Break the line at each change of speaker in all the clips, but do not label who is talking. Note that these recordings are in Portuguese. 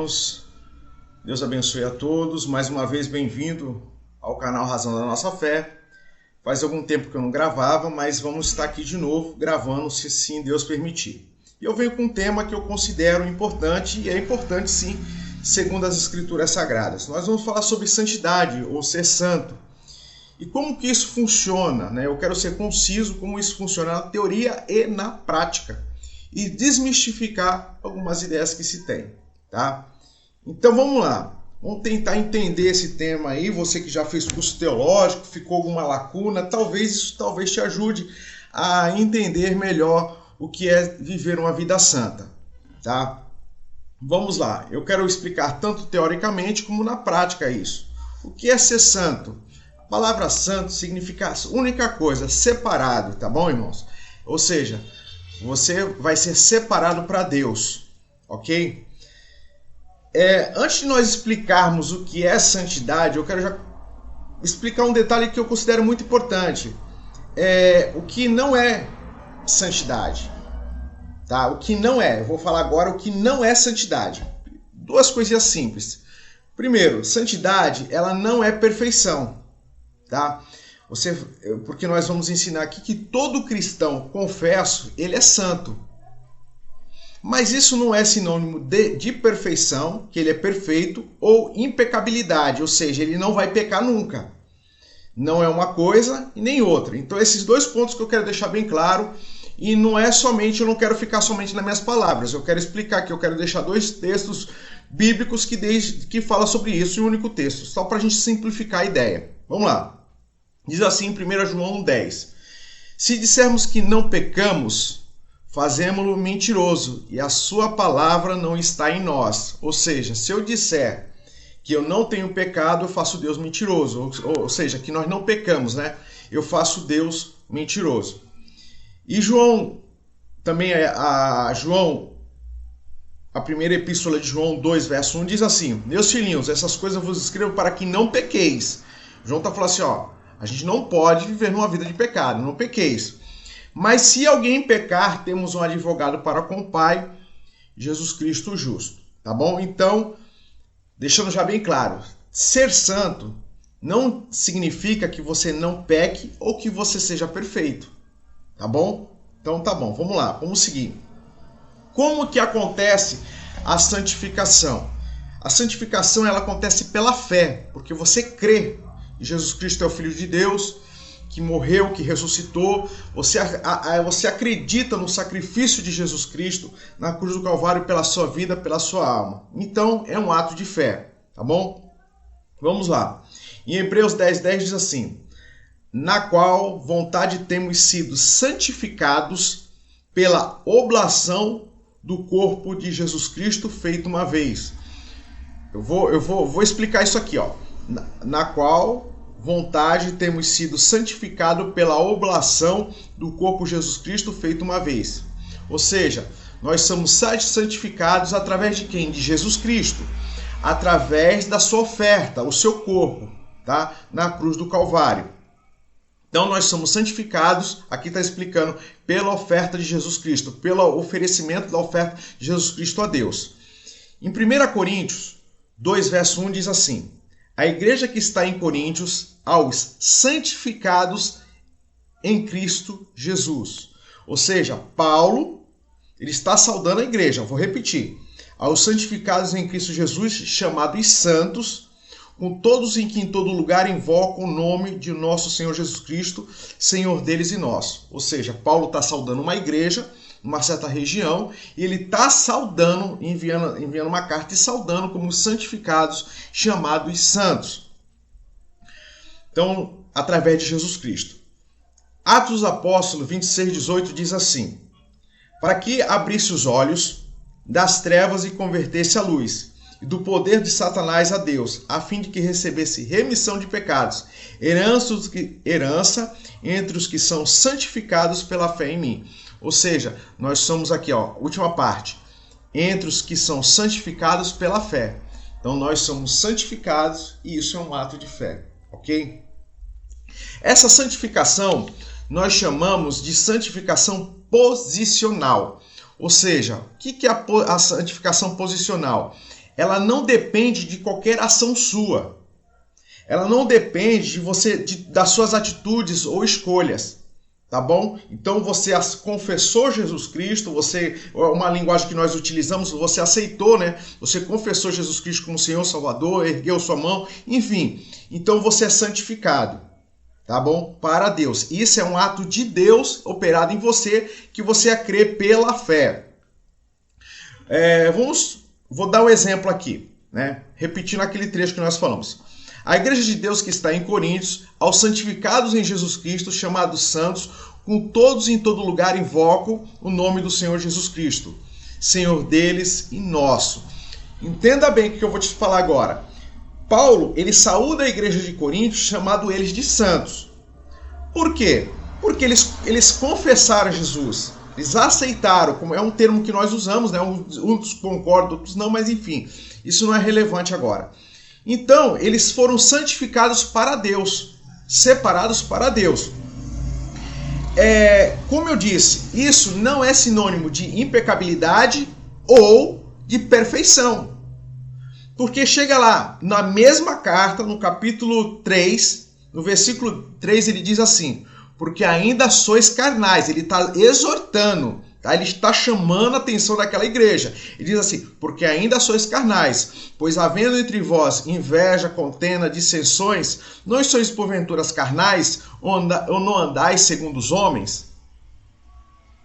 irmãos. Deus abençoe a todos. Mais uma vez, bem-vindo ao canal Razão da Nossa Fé. Faz algum tempo que eu não gravava, mas vamos estar aqui de novo gravando, se sim Deus permitir. E eu venho com um tema que eu considero importante, e é importante sim, segundo as Escrituras Sagradas. Nós vamos falar sobre santidade, ou ser santo. E como que isso funciona, né? Eu quero ser conciso como isso funciona na teoria e na prática. E desmistificar algumas ideias que se tem, tá? Então vamos lá. Vamos tentar entender esse tema aí. Você que já fez curso teológico, ficou alguma lacuna, talvez isso te ajude a entender melhor o que é viver uma vida santa, tá? Vamos lá. Eu quero explicar tanto teoricamente como na prática isso. O que é ser santo? A palavra santo significa a única coisa, separado, tá bom, irmãos? Ou seja, você vai ser separado para Deus, ok? Antes de nós explicarmos o que é santidade, eu quero já explicar um detalhe que eu considero muito importante. O que não é santidade, tá? O que não é, eu vou falar agora o que não é santidade. Duas coisinhas simples. Primeiro, santidade, ela não é perfeição, tá? Porque nós vamos ensinar aqui que todo cristão, confesso, ele é santo. Mas isso não é sinônimo de perfeição, que ele é perfeito, ou impecabilidade, ou seja, ele não vai pecar nunca. Não é uma coisa e nem outra. Então esses dois pontos que eu quero deixar bem claro, e não é somente, eu não quero ficar somente nas minhas palavras, eu quero explicar aqui, eu quero deixar dois textos bíblicos que falam sobre isso em um único texto, só para a gente simplificar a ideia. Vamos lá. Diz assim em 1 João 10. Se dissermos que não pecamos, fazemo-lo mentiroso, e a sua palavra não está em nós. Ou seja, se eu disser que eu não tenho pecado, eu faço Deus mentiroso. Ou seja, que nós não pecamos, né? Eu faço Deus mentiroso. E João, também a primeira epístola de João 2, verso 1, diz assim: Meus filhinhos, essas coisas eu vos escrevo para que não pequeis. João está falando assim, ó. A gente não pode viver numa vida de pecado, não pequeis. Mas se alguém pecar, temos um advogado para com o Pai, Jesus Cristo o justo. Tá bom? Então, deixando já bem claro, ser santo não significa que você não peque ou que você seja perfeito. Tá bom? Então tá bom, vamos lá, vamos seguir. Como que acontece a santificação? A santificação ela acontece pela fé, porque você crê. Jesus Cristo é o Filho de Deus, que morreu, que ressuscitou. Você acredita no sacrifício de Jesus Cristo na cruz do Calvário pela sua vida, pela sua alma. Então, é um ato de fé, tá bom? Vamos lá. Em Hebreus 10:10 diz assim: Na qual vontade temos sido santificados pela oblação do corpo de Jesus Cristo feito uma vez. Eu vou explicar isso aqui, ó. Na qual vontade temos sido santificados pela oblação do corpo de Jesus Cristo feito uma vez. Ou seja, nós somos santificados através de quem? De Jesus Cristo. Através da sua oferta, o seu corpo, tá? Na cruz do Calvário. Então nós somos santificados, aqui está explicando, pela oferta de Jesus Cristo, pelo oferecimento da oferta de Jesus Cristo a Deus. Em 1 Coríntios 2, verso 1 diz assim: A igreja que está em Coríntios, aos santificados em Cristo Jesus. Ou seja, Paulo, ele está saudando a igreja, vou repetir. Aos santificados em Cristo Jesus, chamados santos, com todos em que em todo lugar invocam o nome de nosso Senhor Jesus Cristo, Senhor deles e nosso. Ou seja, Paulo está saudando uma igreja, numa certa região, e ele está saudando, enviando uma carta e saudando como santificados, chamados santos. Então, através de Jesus Cristo. Atos dos Apóstolos 26:18 diz assim: Para que abrisse os olhos das trevas e convertesse à luz, e do poder de Satanás a Deus, a fim de que recebesse remissão de pecados, herança entre os que são santificados pela fé em mim. Ou seja, nós somos aqui, ó, última parte, entre os que são santificados pela fé. Então nós somos santificados e isso é um ato de fé, ok? Essa santificação nós chamamos de santificação posicional. Ou seja, o que é a santificação posicional? ela não depende de qualquer ação sua. Ela não depende de você, das suas atitudes ou escolhas, tá bom? Então você confessou Jesus Cristo, uma linguagem que nós utilizamos, você aceitou, né? Você confessou Jesus Cristo como Senhor Salvador, ergueu sua mão, enfim. Então você é santificado, tá bom? Para Deus. Isso é um ato de Deus operado em você, que você crê pela fé. Vou dar um exemplo aqui, né? Repetindo aquele trecho que nós falamos. A igreja de Deus que está em Coríntios, aos santificados em Jesus Cristo, chamados santos, com todos em todo lugar invocam o nome do Senhor Jesus Cristo, Senhor deles e nosso. Entenda bem o que eu vou te falar agora. Paulo, ele saúda a igreja de Coríntios, chamando eles de santos. Por quê? Porque eles confessaram Jesus. Eles aceitaram, como é um termo que nós usamos, né? Uns concordam, outros não, mas enfim, isso não é relevante agora. Então, eles foram santificados para Deus, separados para Deus. Como eu disse, isso não é sinônimo de impecabilidade ou de perfeição. Porque chega lá, na mesma carta, no capítulo 3, no versículo 3, ele diz assim: porque ainda sois carnais. Ele está exortando, tá? Ele está chamando a atenção daquela igreja. Ele diz assim: porque ainda sois carnais, pois havendo entre vós inveja, contenda, dissensões, não sois porventura carnais, ou não andais segundo os homens?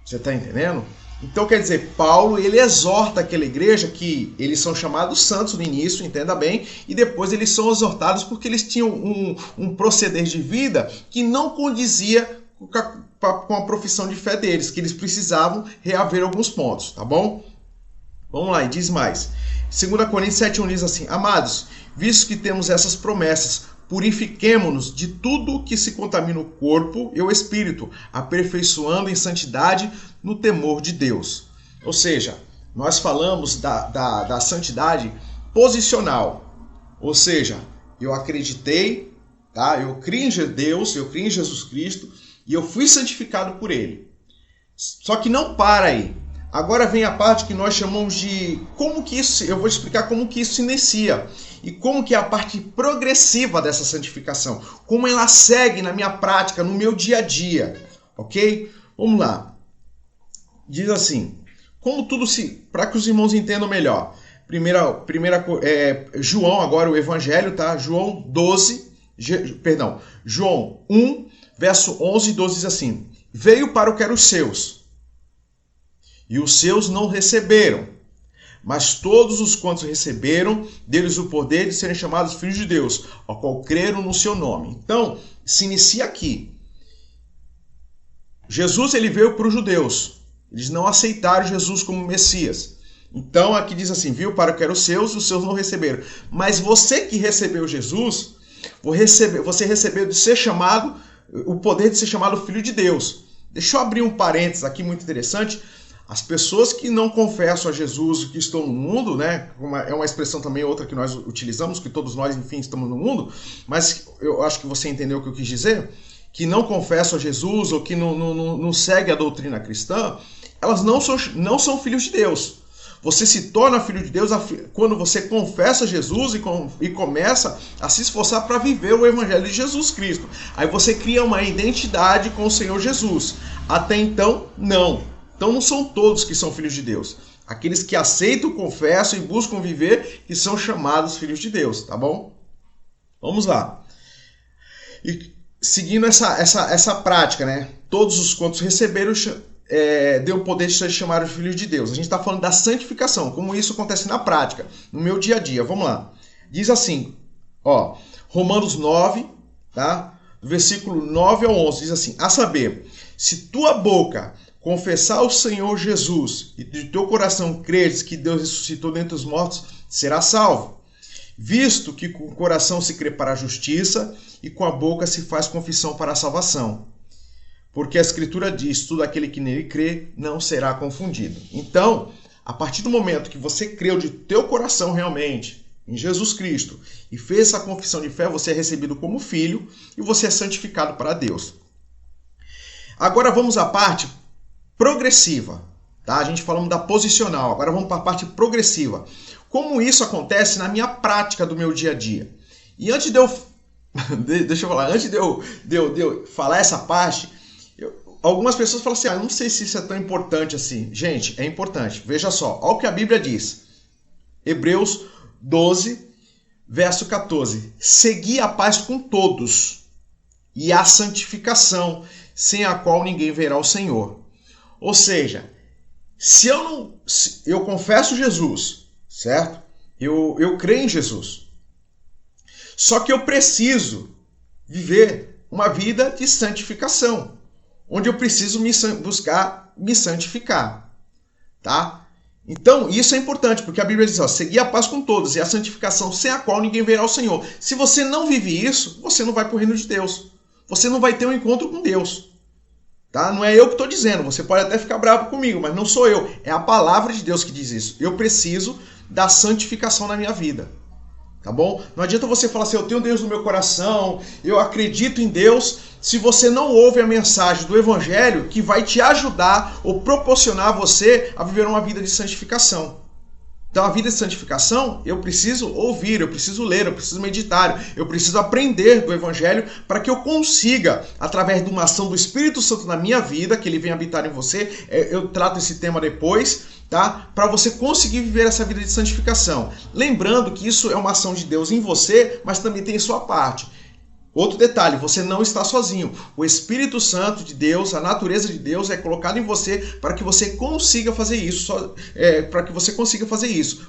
Você está entendendo? Então, quer dizer, Paulo, ele exorta aquela igreja que eles são chamados santos no início, entenda bem, e depois eles são exortados porque eles tinham um proceder de vida que não condizia com a profissão de fé deles, que eles precisavam reaver alguns pontos, tá bom? Vamos lá, e diz mais. 2 Coríntios 7,1 diz assim: amados, visto que temos essas promessas, purifiquemo-nos de tudo que se contamina o corpo e o espírito, aperfeiçoando em santidade no temor de Deus. Ou seja, nós falamos da santidade posicional. Ou seja, eu acreditei, tá? Eu criei em Deus, eu criei em Jesus Cristo e eu fui santificado por Ele. Só que não para aí. Agora vem a parte que nós chamamos de como que isso, eu vou explicar como que isso se inicia e como que é a parte progressiva dessa santificação, como ela segue na minha prática, no meu dia a dia, ok? Vamos lá. Diz assim, como tudo se, para que os irmãos entendam melhor. João agora o Evangelho, tá? João 1, verso 11 e 12 diz assim: veio para o que eram os seus, e os seus não receberam. Mas todos os quantos receberam, deles o poder de serem chamados filhos de Deus, ao qual creram no seu nome. Então, se inicia aqui. Jesus, ele veio para os judeus. Eles não aceitaram Jesus como Messias. Então, aqui diz assim: viu para que eram os seus não receberam. Mas você que recebeu Jesus, você recebeu de ser chamado, o poder de ser chamado filho de Deus. Deixa eu abrir um parênteses aqui muito interessante. As pessoas que não confessam a Jesus, que estão no mundo, né? É uma expressão também outra que nós utilizamos, que todos nós, enfim, estamos no mundo, mas eu acho que você entendeu o que eu quis dizer, que não confessam a Jesus ou que não seguem a doutrina cristã, elas não são filhos de Deus. Você se torna filho de Deus quando você confessa Jesus e começa a se esforçar para viver o Evangelho de Jesus Cristo. Aí você cria uma identidade com o Senhor Jesus. Até então, não. Então não são todos que são filhos de Deus. Aqueles que aceitam, confessam e buscam viver, que são chamados filhos de Deus, tá bom? Vamos lá. E seguindo essa prática, né? Todos os quantos receberam, deu o poder de ser chamados filhos de Deus. A gente está falando da santificação, como isso acontece na prática, no meu dia a dia. Vamos lá. Diz assim, ó, Romanos 9, tá? Do versículo 9 ao 11, diz assim: a saber, se tua boca confessar o Senhor Jesus e de teu coração creres que Deus ressuscitou dentre os mortos, será salvo. Visto que com o coração se crê para a justiça e com a boca se faz confissão para a salvação. Porque a Escritura diz: todo aquele que nele crê não será confundido. Então, a partir do momento que você creu de teu coração realmente em Jesus Cristo e fez essa confissão de fé, você é recebido como filho e você é santificado para Deus. Agora vamos à parte progressiva, tá? A gente falando da posicional, agora vamos para a parte progressiva. como isso acontece na minha prática do meu dia a dia. E antes de eu deixa eu falar, antes de eu falar essa parte, algumas pessoas falam assim, eu não sei se isso é tão importante assim. Gente, é importante. Veja só, olha o que a Bíblia diz. Hebreus 12, verso 14. Segui a paz com todos e a santificação, sem a qual ninguém verá o Senhor. Ou seja, se eu confesso Jesus, certo? Eu creio em Jesus. Só que eu preciso viver uma vida de santificação, onde eu preciso buscar me santificar, tá? Então, isso é importante, porque a Bíblia diz, seguir a paz com todos e a santificação, sem a qual ninguém verá o Senhor. Se você não vive isso, você não vai para o reino de Deus. Você não vai ter um encontro com Deus. Tá? Não é eu que estou dizendo, você pode até ficar bravo comigo, mas não sou eu. É a palavra de Deus que diz isso. Eu preciso da santificação na minha vida. Tá bom? Não adianta você falar assim, eu tenho Deus no meu coração, eu acredito em Deus, se você não ouve a mensagem do Evangelho que vai te ajudar ou proporcionar a você a viver uma vida de santificação. Então, a vida de santificação, eu preciso ouvir, eu preciso ler, eu preciso meditar, eu preciso aprender do Evangelho para que eu consiga, através de uma ação do Espírito Santo na minha vida, que ele venha habitar em você, eu trato esse tema depois, tá? Para você conseguir viver essa vida de santificação. Lembrando que isso é uma ação de Deus em você, mas também tem sua parte. Outro detalhe, você não está sozinho. O Espírito Santo de Deus, a natureza de Deus é colocada em você para que você consiga fazer isso.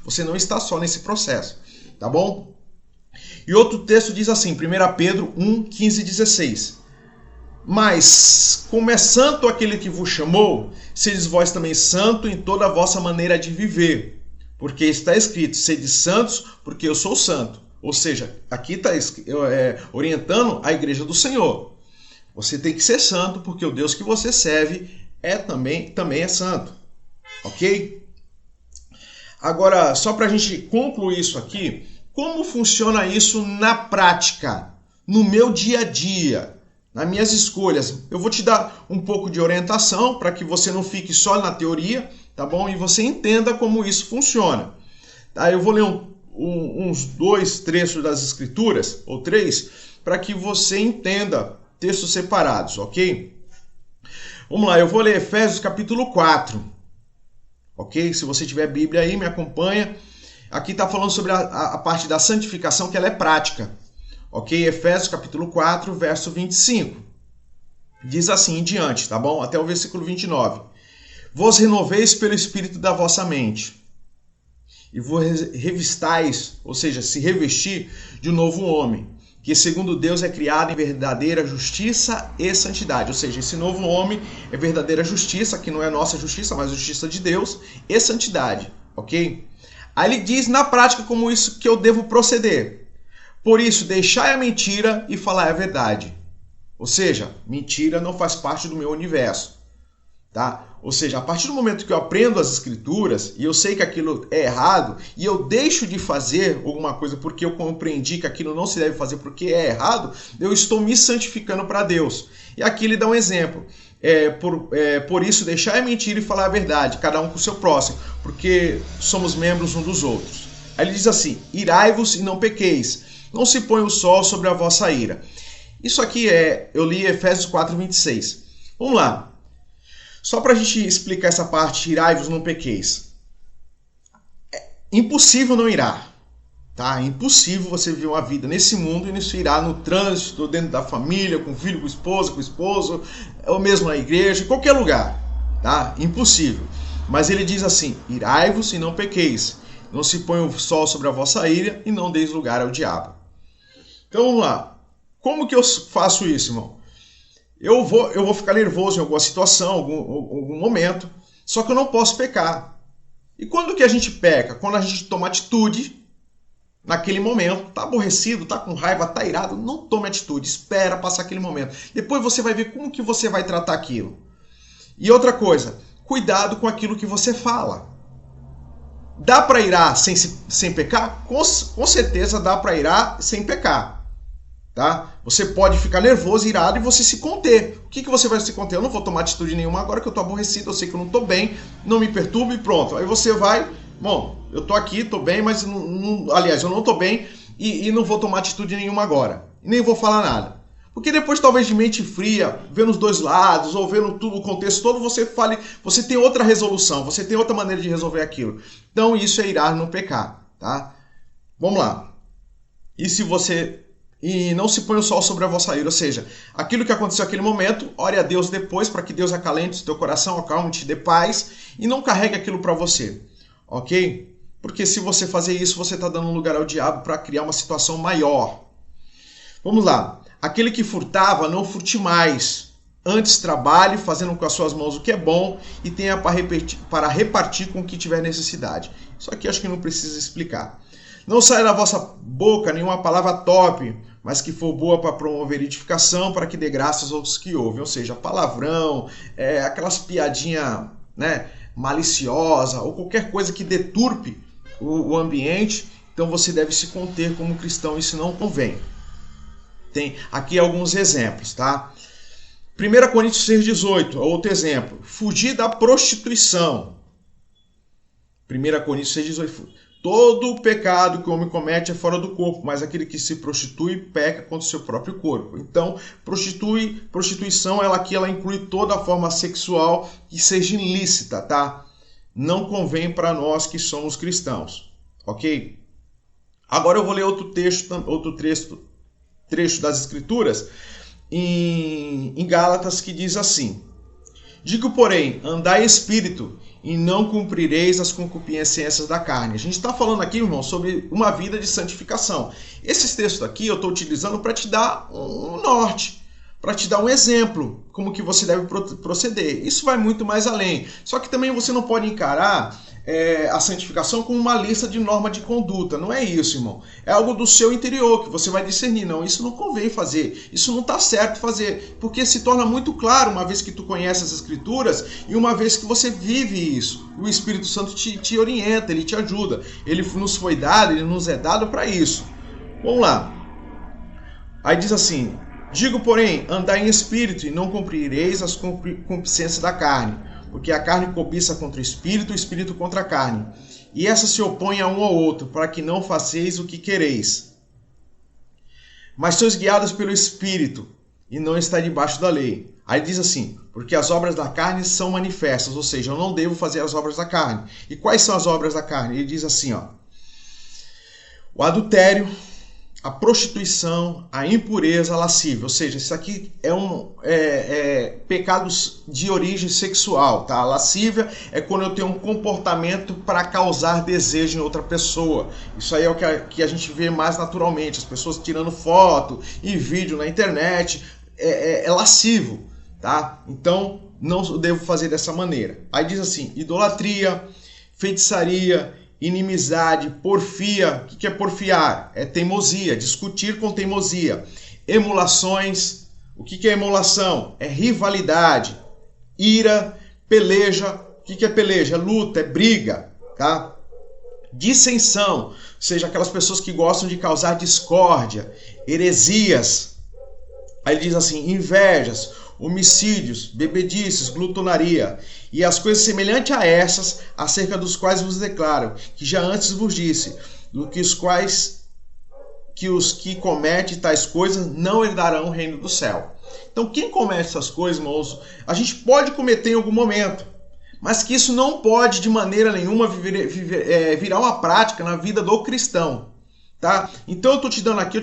Você não está só nesse processo, tá bom? E outro texto diz assim, 1 Pedro 1, 15 e 16. Mas, como é santo aquele que vos chamou, sedes vós também santo em toda a vossa maneira de viver. Porque está escrito, sede santos, porque eu sou santo. Ou seja, aqui está orientando a igreja do Senhor. Você tem que ser santo, porque o Deus que você serve também é santo. Ok? Agora, só para a gente concluir isso aqui, como funciona isso na prática, no meu dia a dia, nas minhas escolhas? Eu vou te dar um pouco de orientação para que você não fique só na teoria, tá bom? E você entenda como isso funciona. Tá? Eu vou ler uns 2 trechos das Escrituras, ou 3, para que você entenda textos separados, ok? Vamos lá, eu vou ler Efésios capítulo 4, ok? Se você tiver Bíblia aí, me acompanha. Aqui está falando sobre a parte da santificação, que ela é prática, ok? Efésios capítulo 4, verso 25. Diz assim em diante, tá bom? Até o versículo 29. Vos renoveis pelo Espírito da vossa mente, e vos revistais, ou seja, se revestir de um novo homem, que segundo Deus é criado em verdadeira justiça e santidade. Ou seja, esse novo homem é verdadeira justiça, que não é nossa justiça, mas a justiça de Deus, e santidade, ok? Aí ele diz na prática como isso que eu devo proceder. Por isso, deixai a mentira e falai a verdade. Ou seja, mentira não faz parte do meu universo. Tá? Ou seja, a partir do momento que eu aprendo as Escrituras e eu sei que aquilo é errado e eu deixo de fazer alguma coisa porque eu compreendi que aquilo não se deve fazer porque é errado, eu estou me santificando para Deus. E aqui ele dá um exemplo. Por isso, deixai a mentira e falar a verdade, cada um com o seu próximo, porque somos membros uns dos outros. Aí ele diz assim, irai-vos e não pequeis, não se põe o sol sobre a vossa ira. Isso aqui eu li Efésios 4, 26. Vamos lá. Só para a gente explicar essa parte, irai-vos, não pequeis. É impossível não irar. Tá? É impossível você viver uma vida nesse mundo e não se irar no trânsito, dentro da família, com o filho, com a com o esposo, ou mesmo na igreja, em qualquer lugar. Tá? Impossível. Mas ele diz assim, irai-vos e não pequeis. Não se põe o sol sobre a vossa ira e não deis lugar ao diabo. Então vamos lá. Como que eu faço isso, irmão? Eu vou ficar nervoso em alguma situação, algum momento, só que eu não posso pecar. E quando que a gente peca? Quando a gente toma atitude naquele momento, tá aborrecido, tá com raiva, tá irado, não tome atitude, espera passar aquele momento. Depois você vai ver como que você vai tratar aquilo. E outra coisa, cuidado com aquilo que você fala. Dá para irar sem pecar? Com certeza dá para irar sem pecar. Tá? Você pode ficar nervoso, irado e você se conter. O que você vai se conter? Eu não vou tomar atitude nenhuma agora que eu estou aborrecido, eu sei que eu não estou bem, não me perturbe e pronto. Aí você vai Bom, eu tô aqui, tô bem, mas aliás, eu não tô bem e não vou tomar atitude nenhuma agora. E nem vou falar nada. Porque depois, talvez de mente fria, vendo os dois lados, ou vendo tudo, o contexto todo, você tem outra resolução, você tem outra maneira de resolver aquilo. Então isso é irar no pecar, tá? Vamos lá. E não se põe o sol sobre a vossa ira, ou seja, aquilo que aconteceu naquele momento, ore a Deus depois, para que Deus acalente o teu coração, acalme, te dê paz, e não carregue aquilo para você, ok? Porque se você fazer isso, você está dando lugar ao diabo para criar uma situação maior. Vamos lá. Aquele que furtava, não furte mais. Antes trabalhe, fazendo com as suas mãos o que é bom, e tenha para repartir com o que tiver necessidade. Isso aqui acho que não precisa explicar. Não saia da vossa boca nenhuma palavra torpe, mas que for boa para promover edificação, para que dê graças aos que ouvem. Ou seja, palavrão, aquelas piadinhas, né, maliciosa, ou qualquer coisa que deturpe o ambiente. Então você deve se conter como cristão, isso não convém. Tem aqui alguns exemplos, tá? 1 Coríntios 6,18, outro exemplo. Fugir da prostituição. 1 Coríntios 6,18. Todo o pecado que o homem comete é fora do corpo, mas aquele que se prostitui peca contra o seu próprio corpo. Então, prostituição, ela inclui toda a forma sexual que seja ilícita, tá? Não convém para nós que somos cristãos, ok? Agora eu vou ler outro trecho das Escrituras em Gálatas, que diz assim: digo, porém, andai em espírito e não cumprireis as concupiscências da carne. A gente está falando aqui, irmão, sobre uma vida de santificação. Esses textos aqui eu estou utilizando para te dar um norte, para te dar um exemplo, como que você deve proceder. Isso vai muito mais além. Só que também você não pode encarar a santificação como uma lista de norma de conduta. Não é isso, irmão. É algo do seu interior que você vai discernir. Não, isso não convém fazer. Isso não está certo fazer. Porque se torna muito claro uma vez que tu conhece as Escrituras e uma vez que você vive isso. O Espírito Santo te orienta, ele te ajuda. Ele nos foi dado, ele nos é dado para isso. Vamos lá. Aí diz assim: digo, porém, andai em espírito e não cumprireis as concupiscências da carne. Porque a carne cobiça contra o espírito contra a carne. E essa se opõe a um ao outro, para que não façais o que quereis. Mas sois guiados pelo Espírito, e não está debaixo da lei. Aí diz assim: porque as obras da carne são manifestas, ou seja, eu não devo fazer as obras da carne. E quais são as obras da carne? Ele diz assim, ó: o adultério, a prostituição, a impureza, a lascívia. Ou seja, isso aqui pecados de origem sexual, tá? A lascívia é quando eu tenho um comportamento para causar desejo em outra pessoa. Isso aí é o que a gente vê mais naturalmente. As pessoas tirando foto e vídeo na internet. É lascivo, tá? Então, não devo fazer dessa maneira. Aí diz assim: idolatria, feitiçaria, inimizade, porfia. O que é porfiar? É teimosia, discutir com teimosia. Emulações. O que é emulação? É rivalidade. Ira, peleja. O que é peleja? É luta, é briga, tá? Dissensão, ou seja, aquelas pessoas que gostam de causar discórdia. Heresias. Aí ele diz assim: invejas, homicídios, bebedices, glutonaria, e as coisas semelhantes a essas, acerca dos quais vos declaro, que já antes vos disse, do que os que cometem tais coisas não herdarão o reino do céu. Então, quem comete essas coisas, irmãos, a gente pode cometer em algum momento, mas que isso não pode de maneira nenhuma virar uma prática na vida do cristão. Tá? Então eu te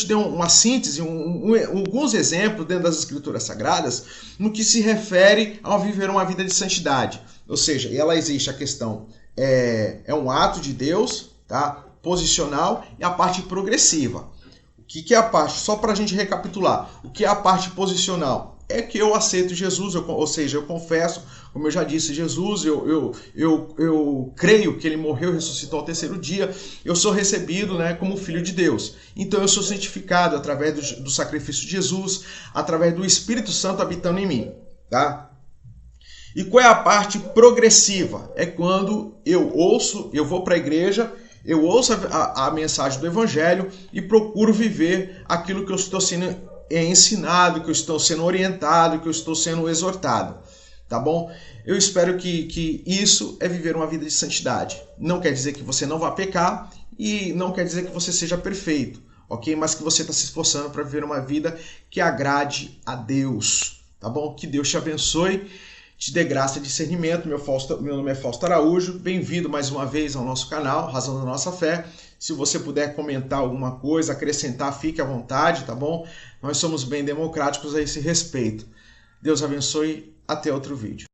dei uma síntese, alguns exemplos dentro das Escrituras Sagradas no que se refere ao viver uma vida de santidade. Ou seja, ela existe a questão, é um ato de Deus, tá? Posicional, e a parte progressiva. O que é a parte? Só para a gente recapitular. O que é a parte posicional? É que eu aceito Jesus, ou seja, eu confesso, como eu já disse, Jesus, eu creio que ele morreu e ressuscitou ao terceiro dia, eu sou recebido, né, como filho de Deus. Então eu sou santificado através do sacrifício de Jesus, através do Espírito Santo habitando em mim. Tá? E qual é a parte progressiva? É quando eu vou para a igreja, eu ouço a mensagem do Evangelho e procuro viver aquilo que eu estou sendo ensinado, que eu estou sendo orientado, que eu estou sendo exortado. tá bom? Eu espero que isso é viver uma vida de santidade. Não quer dizer que você não vá pecar e não quer dizer que você seja perfeito, ok? Mas que você está se esforçando para viver uma vida que agrade a Deus, tá bom? Que Deus te abençoe, te dê graça e discernimento. Meu nome é Fausto Araújo, bem-vindo mais uma vez ao nosso canal, Razão da Nossa Fé. Se você puder comentar alguma coisa, acrescentar, fique à vontade, tá bom? Nós somos bem democráticos a esse respeito. Deus abençoe, até outro vídeo.